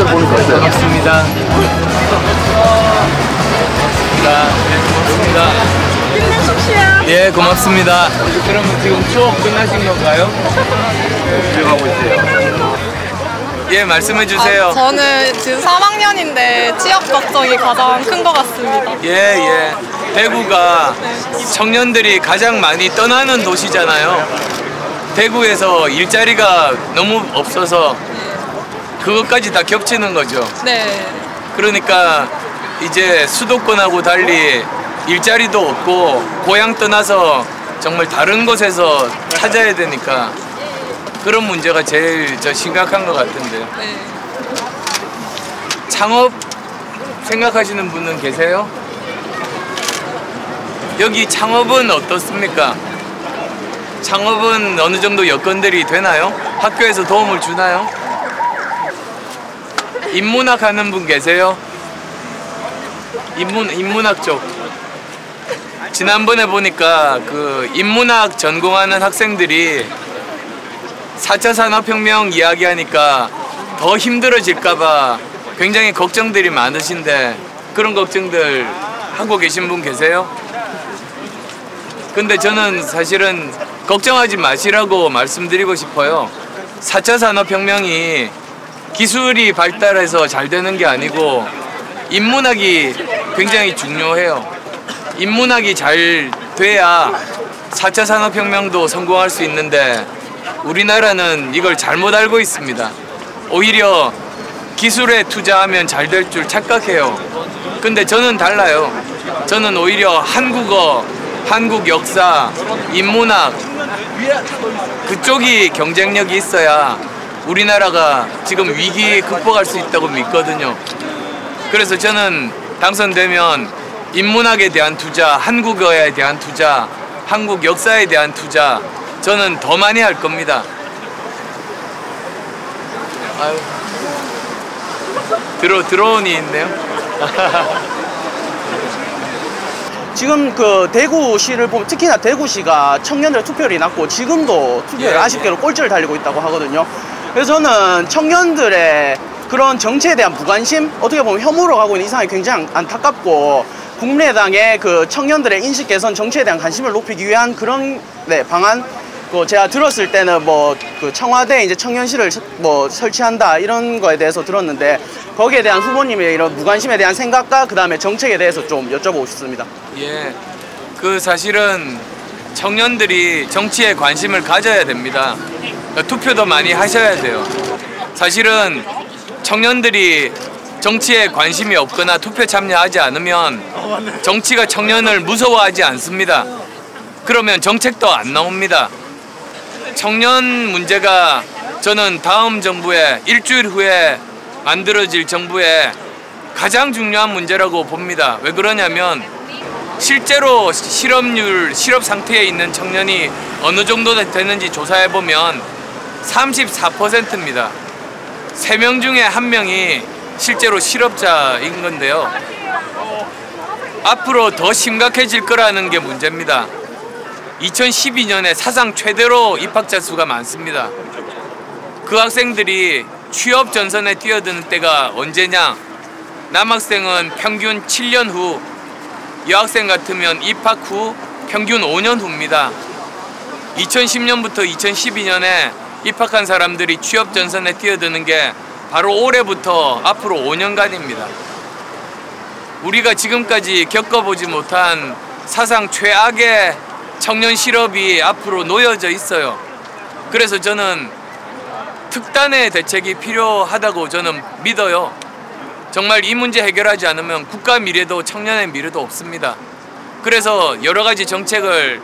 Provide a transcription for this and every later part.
보니까 어때요? 반갑습니다. 고맙습니다. 힘내십시오. 예, 고맙습니다. 그러면 지금 수업 끝나신 건가요? 진행하고 있어요. 예, 말씀해 주세요. 저는 지금 3학년인데 취업 걱정이 가장 큰 것 같습니다. 예. 대구가 청년들이 가장 많이 떠나는 도시잖아요. 대구에서 일자리가 너무 없어서 그것까지 다 겹치는 거죠. 네. 그러니까 이제 수도권하고 달리 일자리도 없고 고향 떠나서 정말 다른 곳에서 찾아야 되니까 그런 문제가 제일 심각한 것 같은데요. 네. 창업 생각하시는 분은 계세요? 여기 창업은 어떻습니까? 창업은 어느 정도 여건들이 되나요? 학교에서 도움을 주나요? 인문학 하는 분 계세요? 인문학 쪽. 지난번에 보니까 그 인문학 전공하는 학생들이 4차 산업혁명 이야기하니까 더 힘들어질까봐 굉장히 걱정들이 많으신데 그런 걱정들 하고 계신 분 계세요? 근데 저는 사실은 걱정하지 마시라고 말씀드리고 싶어요. 4차 산업혁명이 기술이 발달해서 잘 되는 게 아니고 인문학이 굉장히 중요해요. 인문학이 잘 돼야 4차 산업혁명도 성공할 수 있는데 우리나라는 이걸 잘못 알고 있습니다. 오히려 기술에 투자하면 잘 될 줄 착각해요. 근데 저는 달라요. 저는 오히려 한국어, 한국 역사, 인문학 그쪽이 경쟁력이 있어야 우리나라가 지금 위기 극복할 수 있다고 믿거든요. 그래서 저는 당선되면 인문학에 대한 투자, 한국어에 대한 투자, 한국 역사에 대한 투자 저는 더 많이 할 겁니다. 아유. 드론이 있네요. 지금 그 대구시를 보면 특히나 대구시가 청년들의 투표율이 낮고 지금도 투표율 아쉽게도 꼴찌를 달리고 있다고 하거든요. 그래서 저는 청년들의 그런 정치에 대한 무관심, 어떻게 보면 혐오로 가고 있는 이 상황이 굉장히 안타깝고 국민의당의 그 청년들의 인식 개선, 정치에 대한 관심을 높이기 위한 그런 방안, 제가 들었을 때는 뭐 그 청와대에 이제 청년실을 뭐 설치한다 이런 거에 대해서 들었는데 거기에 대한 후보님의 이런 무관심에 대한 생각과 그 다음에 정책에 대해서 좀 여쭤보고 싶습니다. 예, 그 사실은 청년들이 정치에 관심을 가져야 됩니다. 투표도 많이 하셔야 돼요. 사실은 청년들이 정치에 관심이 없거나 투표 참여하지 않으면 정치가 청년을 무서워하지 않습니다. 그러면 정책도 안 나옵니다. 청년 문제가 저는 다음 정부에 일주일 후에 만들어질 정부의 가장 중요한 문제라고 봅니다. 왜 그러냐면 실제로 실업 상태에 있는 청년이 어느 정도 되는지 조사해보면 34%입니다. 3명 중에 1명이 실제로 실업자인 건데요. 앞으로 더 심각해질 거라는 게 문제입니다. 2012년에 사상 최대로 입학자 수가 많습니다. 그 학생들이 취업 전선에 뛰어드는 때가 언제냐? 남학생은 평균 7년 후, 여학생 같으면 입학 후 평균 5년 후입니다. 2010년부터 2012년에 입학한 사람들이 취업 전선에 뛰어드는 게 바로 올해부터 앞으로 5년간입니다. 우리가 지금까지 겪어보지 못한 사상 최악의 청년 실업이 앞으로 놓여져 있어요. 그래서 저는 특단의 대책이 필요하다고 저는 믿어요. 정말 이 문제 해결하지 않으면 국가 미래도 청년의 미래도 없습니다. 그래서 여러 가지 정책을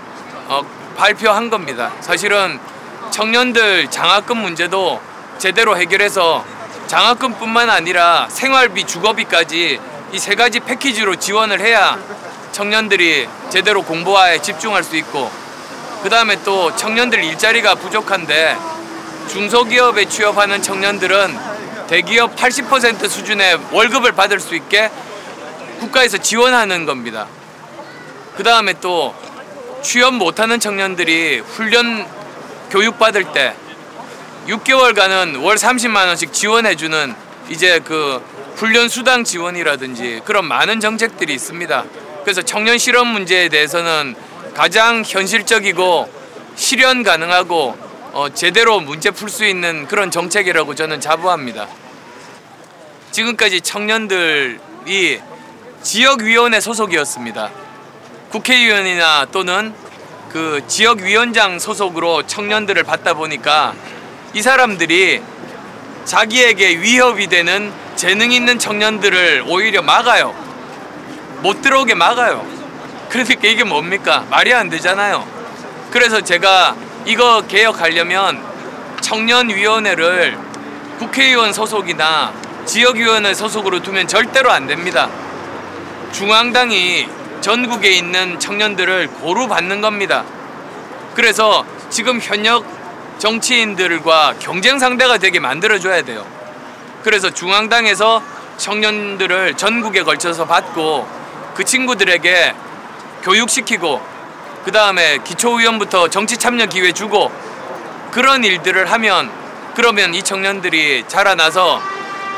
발표한 겁니다. 사실은 청년들 장학금 문제도 제대로 해결해서 장학금뿐만 아니라 생활비, 주거비까지 이 3가지 패키지로 지원을 해야 청년들이 제대로 공부에 집중할 수 있고, 그 다음에 또 청년들 일자리가 부족한데 중소기업에 취업하는 청년들은 대기업 80% 수준의 월급을 받을 수 있게 국가에서 지원하는 겁니다. 그 다음에 또 취업 못하는 청년들이 훈련 교육받을 때 6개월간은 월 30만 원씩 지원해주는 이제 그 훈련 수당 지원이라든지 그런 많은 정책들이 있습니다. 그래서 청년 실업 문제에 대해서는 가장 현실적이고 실현 가능하고 제대로 문제 풀 수 있는 그런 정책이라고 저는 자부합니다. 지금까지 청년들이 지역위원회 소속이었습니다. 국회의원이나 또는 그 지역위원장 소속으로 청년들을 받다 보니까 이 사람들이 자기에게 위협이 되는 재능 있는 청년들을 오히려 막아요. 못 들어오게 막아요. 그러니까 이게 뭡니까? 말이 안 되잖아요. 그래서 제가 이거 개혁하려면 청년위원회를 국회의원 소속이나 지역위원회 소속으로 두면 절대로 안 됩니다. 중앙당이 전국에 있는 청년들을 고루 받는 겁니다. 그래서 지금 현역 정치인들과 경쟁 상대가 되게 만들어줘야 돼요. 그래서 중앙당에서 청년들을 전국에 걸쳐서 받고 그 친구들에게 교육시키고 그 다음에 기초의원부터 정치 참여 기회 주고 그런 일들을 하면 그러면 이 청년들이 자라나서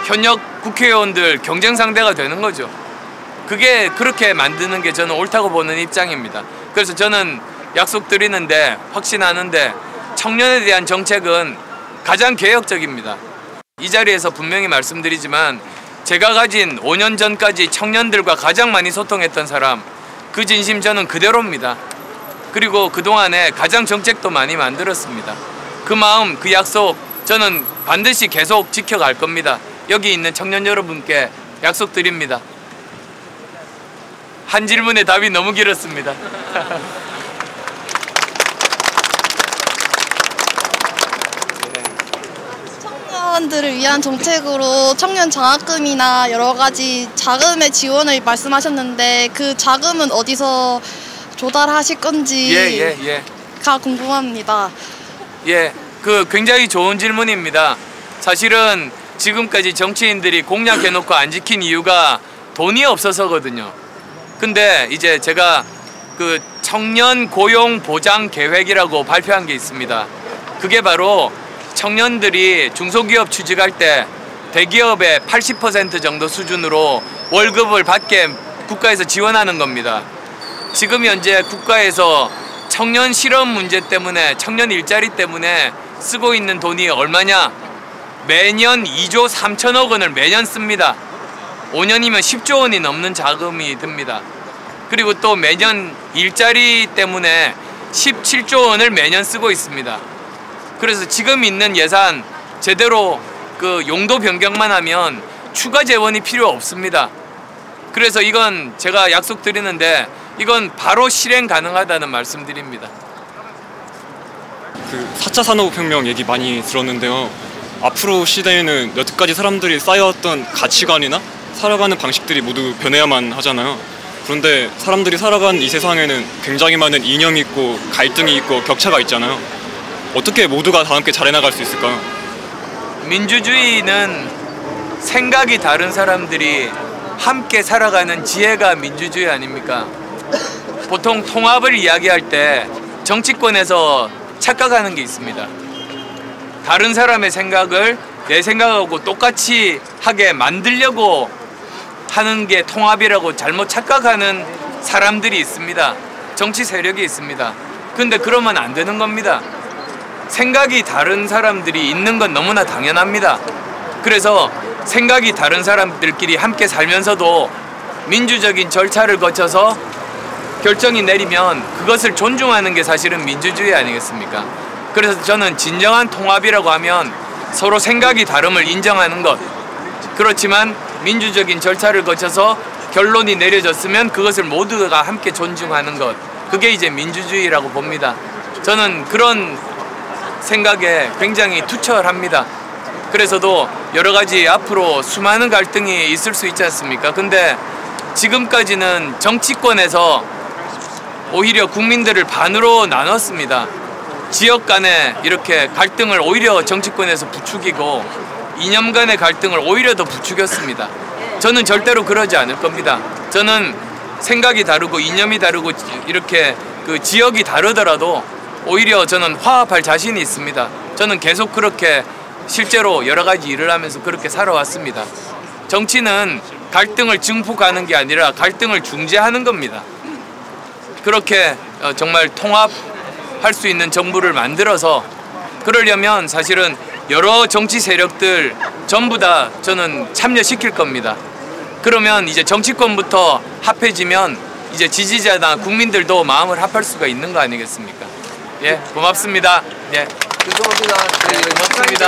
현역 국회의원들 경쟁 상대가 되는 거죠. 그게 그렇게 만드는 게 저는 옳다고 보는 입장입니다. 그래서 저는 약속드리는데 확신하는데 청년에 대한 정책은 가장 개혁적입니다. 이 자리에서 분명히 말씀드리지만 제가 가진 5년 전까지 청년들과 가장 많이 소통했던 사람 그 진심 저는 그대로입니다. 그리고 그동안에 가장 정책도 많이 만들었습니다. 그 마음 그 약속 저는 반드시 계속 지켜갈 겁니다. 여기 있는 청년 여러분께 약속드립니다. 한 질문에 답이 너무 길었습니다. 청년들을 위한 정책으로 청년 장학금이나 여러 가지 자금의 지원을 말씀하셨는데 그 자금은 어디서 조달하실 건지가 궁금합니다. 예, 그 굉장히 좋은 질문입니다. 사실은 지금까지 정치인들이 공약해놓고 안 지킨 이유가 돈이 없어서거든요. 근데 이제 제가 그 청년 고용 보장 계획이라고 발표한 게 있습니다. 그게 바로 청년들이 중소기업 취직할 때 대기업의 80% 정도 수준으로 월급을 받게 국가에서 지원하는 겁니다. 지금 현재 국가에서 청년 실업 문제 때문에 청년 일자리 때문에 쓰고 있는 돈이 얼마냐? 매년 2조 3천억 원을 매년 씁니다. 5년이면 10조 원이 넘는 자금이 듭니다. 그리고 또 매년 일자리 때문에 17조 원을 매년 쓰고 있습니다. 그래서 지금 있는 예산 제대로 그 용도 변경만 하면 추가 재원이 필요 없습니다. 그래서 이건 제가 약속드리는데 이건 바로 실행 가능하다는 말씀드립니다. 그 4차 산업혁명 얘기 많이 들었는데요. 앞으로 시대에는 여태까지 사람들이 쌓여왔던 가치관이나 살아가는 방식들이 모두 변해야만 하잖아요. 그런데 사람들이 살아가는 이 세상에는 굉장히 많은 이념이 있고 갈등이 있고 격차가 있잖아요. 어떻게 모두가 다 함께 잘 해나갈 수 있을까요? 민주주의는 생각이 다른 사람들이 함께 살아가는 지혜가 민주주의 아닙니까? 보통 통합을 이야기할 때 정치권에서 착각하는 게 있습니다. 다른 사람의 생각을 내 생각하고 똑같이 하게 만들려고 하는 게 통합이라고 잘못 착각하는 사람들이 있습니다. 정치 세력이 있습니다. 근데 그러면 안 되는 겁니다. 생각이 다른 사람들이 있는 건 너무나 당연합니다. 그래서 생각이 다른 사람들끼리 함께 살면서도 민주적인 절차를 거쳐서 결정이 내리면 그것을 존중하는 게 사실은 민주주의 아니겠습니까? 그래서 저는 진정한 통합이라고 하면 서로 생각이 다름을 인정하는 것, 그렇지만 민주적인 절차를 거쳐서 결론이 내려졌으면 그것을 모두가 함께 존중하는 것, 그게 이제 민주주의라고 봅니다. 저는 그런 생각에 굉장히 투철합니다. 그래서도 여러 가지 앞으로 수많은 갈등이 있을 수 있지 않습니까? 근데 지금까지는 정치권에서 오히려 국민들을 반으로 나눴습니다. 지역 간에 이렇게 갈등을 오히려 정치권에서 부추기고 이념 간의 갈등을 오히려 더 부추겼습니다. 저는 절대로 그러지 않을 겁니다. 저는 생각이 다르고 이념이 다르고 이렇게 그 지역이 다르더라도 오히려 저는 화합할 자신이 있습니다. 저는 계속 그렇게 실제로 여러 가지 일을 하면서 그렇게 살아왔습니다. 정치는 갈등을 증폭하는 게 아니라 갈등을 중재하는 겁니다. 그렇게 정말 통합할 수 있는 정부를 만들어서 그러려면 사실은 여러 정치 세력들 전부 다 저는 참여시킬 겁니다. 그러면 이제 정치권부터 합해지면 이제 지지자나 국민들도 마음을 합할 수가 있는 거 아니겠습니까? 예, 고맙습니다. 예. 죄송합니다. 고맙습니다.